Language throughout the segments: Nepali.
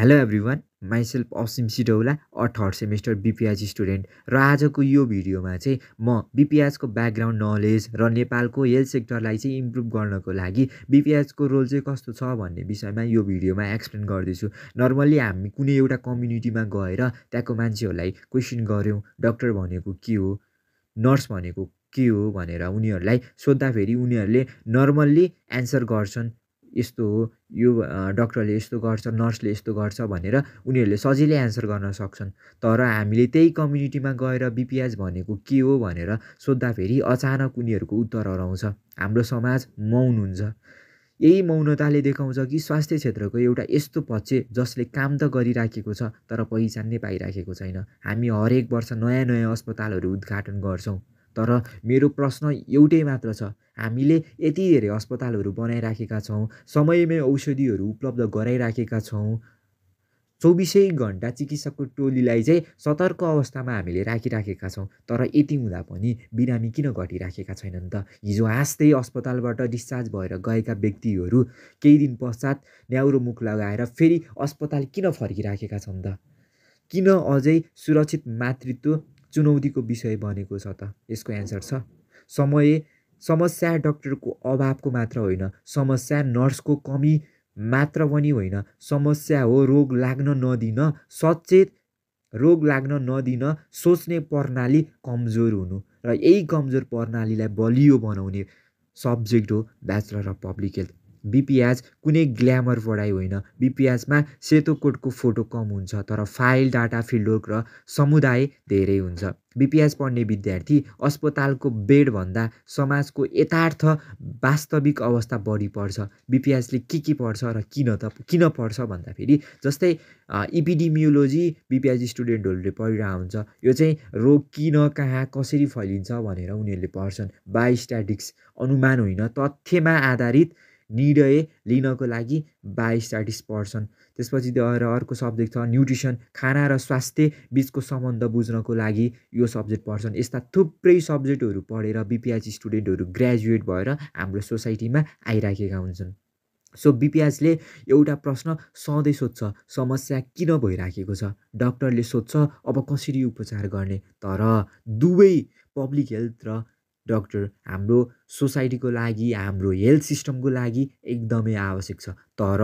Hello everyone, myself Asim Sitaula, a third semester BPH student र आजको यो भिडियोमा चाहिँ म बिपिएचको ब्याकग्राउन्ड नलेज र नेपालको हेल्थ सेक्टरलाई चाहिँ इम्प्रुभ गर्नको लागि बिपिएचको रोल चाहिँ कस्तो छ भन्ने विषयमा यो भिडियोमा एक्सप्लेन गर्दैछु। नर्मल्ली हामी कुनै एउटा कम्युनिटीमा गएर त्यहाँको मान्छेहरूलाई क्वेसन गऱ्यौँ डक्टर भनेको के हो, नर्स भनेको के हो भनेर उनीहरूलाई सोद्धाखेरि उनीहरूले नर्मल्ली एन्सर गर्छन्। यस्तो हो, यो डक्टरले यस्तो गर्छ, नर्सले यस्तो गर्छ भनेर उनीहरूले सजिलै एन्सर गर्न सक्छन्। तर हामीले त्यही कम्युनिटीमा गएर बिपिएच भनेको के हो भनेर सोद्धाखेरि अचानक उनीहरूको उत्तर हराउँछ। हाम्रो समाज मौन हुन्छ। यही मौनताले देखाउँछ कि स्वास्थ्य क्षेत्रको एउटा यस्तो पक्ष जसले काम त गरिराखेको छ तर पहिचान नै पाइराखेको छैन। हामी हरेक वर्ष नयाँ नयाँ अस्पतालहरू उद्घाटन गर्छौँ, तर मेरो प्रश्न एउटै मात्र छ, हामीले यति धेरै अस्पतालहरू बनाइराखेका छौँ, समयमै औषधिहरू उपलब्ध गराइराखेका छौँ, 24 घन्टा चिकित्सकको टोलीलाई चाहिँ सतर्क अवस्थामा हामीले राखिराखेका छौँ, तर यति हुँदा पनि बिरामी किन घटिराखेका छैनन् त? हिजो हाँस्दै अस्पतालबाट डिस्चार्ज भएर गएका व्यक्तिहरू केही दिन पश्चात न्याउरो मुख लगाएर फेरि अस्पताल किन फर्किराखेका छन् त? किन अझै सुरक्षित मातृत्व चुनौतीको विषय बनेको छ त? यसको एन्सर छ समस्या डक्टरको अभावको मात्र होइन, समस्या नर्सको कमी मात्र पनि होइन, समस्या हो रोग लाग्न नदिन सोच्ने प्रणाली कमजोर हुनु, र यही कमजोर प्रणालीलाई बलियो बनाउने सब्जेक्ट हो ब्याचलर अफ पब्लिक हेल्थ। बिपिएच कुनै ग्ल्यामर पढाइ होइन। बिपिएचमा सेतो कोटको फोटो कम हुन्छ तर फाइल, डाटा, फिल्डवर्क र समुदाय धेरै हुन्छ। बिपिएच पढ्ने विद्यार्थी अस्पतालको बेडभन्दा समाजको यथार्थ वास्तविक अवस्था बढी पढ्छ। बिपिएचले के पढ्छ र किन पढ्छ भन्दाखेरि जस्तै इपिडिमियोलोजी बिपिएच स्टुडेन्टहरूले पढिरहेको हुन्छ। यो चाहिँ रोग किन, कहाँ, कसरी फैलिन्छ भनेर उनीहरूले पढ्छन्। बायोस्ट्याटिक्स अनुमान होइन, तथ्यमा आधारित निर्णय लिनको लागि बायोस्ट्याटिक्स पढ्छन्। त्यसपछि गएर अर्को सब्जेक्ट छ न्युट्रिसन, खाना र स्वास्थ्य बिचको सम्बन्ध बुझ्नको लागि यो सब्जेक्ट पढ्छन्। यस्ता थुप्रै सब्जेक्टहरू पढेर बिपिएच स्टुडेन्टहरू ग्रेजुएट भएर हाम्रो सोसाइटीमा आइराखेका हुन्छन्। सो बिपिएचले एउटा प्रश्न सधैँ सोध्छ, समस्या किन भइराखेको छ? डक्टरले सोध्छ अब कसरी उपचार गर्ने? तर दुवै पब्लिक हेल्थ र डक्टर हाम्रो सोसाइटीको लागि, हाम्रो हेल्थ सिस्टमको लागि एकदमै आवश्यक छ। तर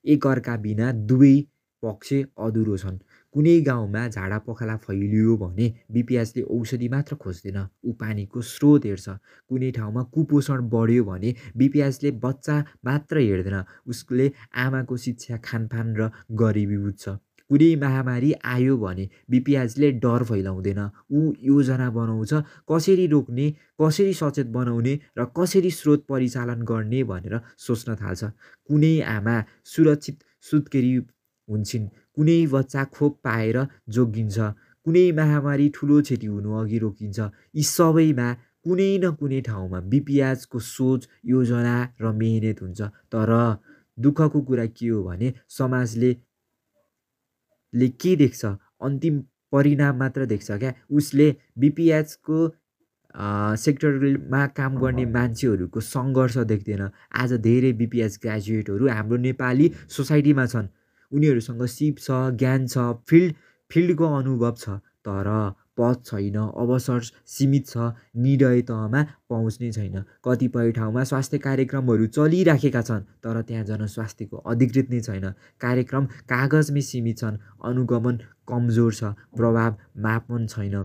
एकअर्का बिना दुवै पक्ष अधुरो छन्। कुनै गाउँमा झाडा पखाला फैलियो भने बिपिएचले औषधि मात्र खोज्दैन, ऊ पानीको स्रोत हेर्छ। कुनै ठाउँमा कुपोषण बढ्यो भने बिपिएचले बच्चा मात्र हेर्दैन, उसले आमाको शिक्षा, खानपान र गरिबी बुझ्छ। कुनै महामारी आयो भने बिपिएचले डर फैलाउँदैन, ऊ योजना बनाउँछ कसरी रोक्ने, कसरी सचेत बनाउने र कसरी स्रोत परिचालन गर्ने भनेर सोच्न थाल्छ। कुनै आमा सुरक्षित सुत्केरी हुन्छन्, कुनै बच्चा खोप पाएर जोगिन्छ, कुनै महामारी ठुलो क्षति हुनु अघि रोकिन्छ। यी सबैमा कुनै न कुनै ठाउँमा बिपिएचको सोच, योजना र मेहनत हुन्छ। तर दुःखको कुरा के हो भने समाजले के देख्छ? अन्तिम परिणाम मात्र देख्छ क्या। उसले बिपिएचको सेक्टरमा काम गर्ने मान्छेहरूको सङ्घर्ष देख्दैन। आज धेरै बिपिएच ग्रेजुएटहरू हाम्रो नेपाली सोसाइटीमा छन्। उनीहरूसँग सिप छ, ज्ञान छ, फिल्डको अनुभव छ, तर पद छैन, अवसर सीमित छ, निर्णय तहमा पहुँच नै छैन। कतिपय ठाउँमा स्वास्थ्य कार्यक्रमहरू चलिराखेका छन् तर त्यहाँ जनस्वास्थ्यको अधिकृत नै छैन। कार्यक्रम कागजमै सीमित छन्, अनुगमन कमजोर छ, प्रभाव मापन छैन।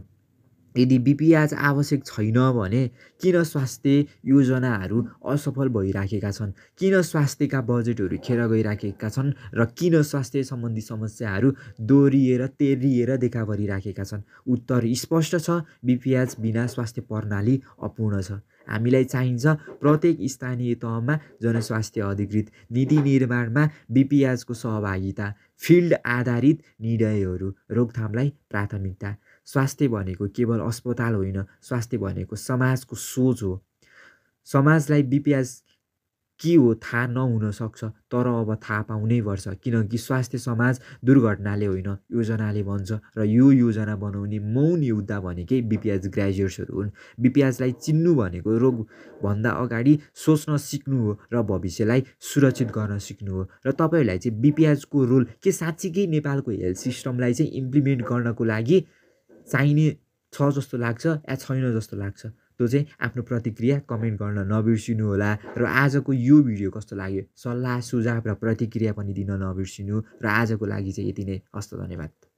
यदि बिपिएच आवश्यक छैन भने किन स्वास्थ्य योजनाहरू असफल भइराखेका छन्? किन स्वास्थ्यका बजेटहरू खेर गइराखेका छन् र किन स्वास्थ्य सम्बन्धी समस्याहरू दोहोरिएर तेर्रिएर देखा परिराखेका छन्? उत्तर स्पष्ट छ, बिपिएच बिना स्वास्थ्य प्रणाली अपूर्ण छ। हामीलाई चाहिन्छ प्रत्येक स्थानीय तहमा जनस्वास्थ्य अधिकृत, नीति निर्माणमा बिपिएचको सहभागिता, फिल्ड आधारित निर्णयहरू, रोकथामलाई प्राथमिकता। स्वास्थ्य भनेको केवल अस्पताल होइन, स्वास्थ्य भनेको समाजको सोच हो। समाजलाई बिपिएच के हो थाहा नहुन सक्छ, तर अब थाहा पाउनै पर्छ, किनकि स्वास्थ्य समाज दुर्घटनाले होइन योजनाले बन्छ र यो योजना बनाउने मौन योद्धा भनेकै बिपिएच ग्रेजुएट्सहरू हुन्। बिपिएचलाई चिन्नु भनेको रोगभन्दा अगाडि सोच्न सिक्नु हो र भविष्यलाई सुरक्षित गर्न सिक्नु हो। र तपाईँहरूलाई चाहिँ बिपिएचको रोल के साँच्चीकै नेपालको हेल्थ सिस्टमलाई चाहिँ इम्प्लिमेन्ट गर्नको लागि चाहिने छ जस्तो लाग्छ या छैन जस्तो लाग्छ? त्यो चाहिँ आफ्नो प्रतिक्रिया कमेन्ट गर्न नबिर्सिनु होला। र आजको यो भिडियो कस्तो लाग्यो सल्लाह सुझाव र प्रतिक्रिया पनि दिन नबिर्सिनु। र आजको लागि चाहिँ यति नै। हस्त, धन्यवाद।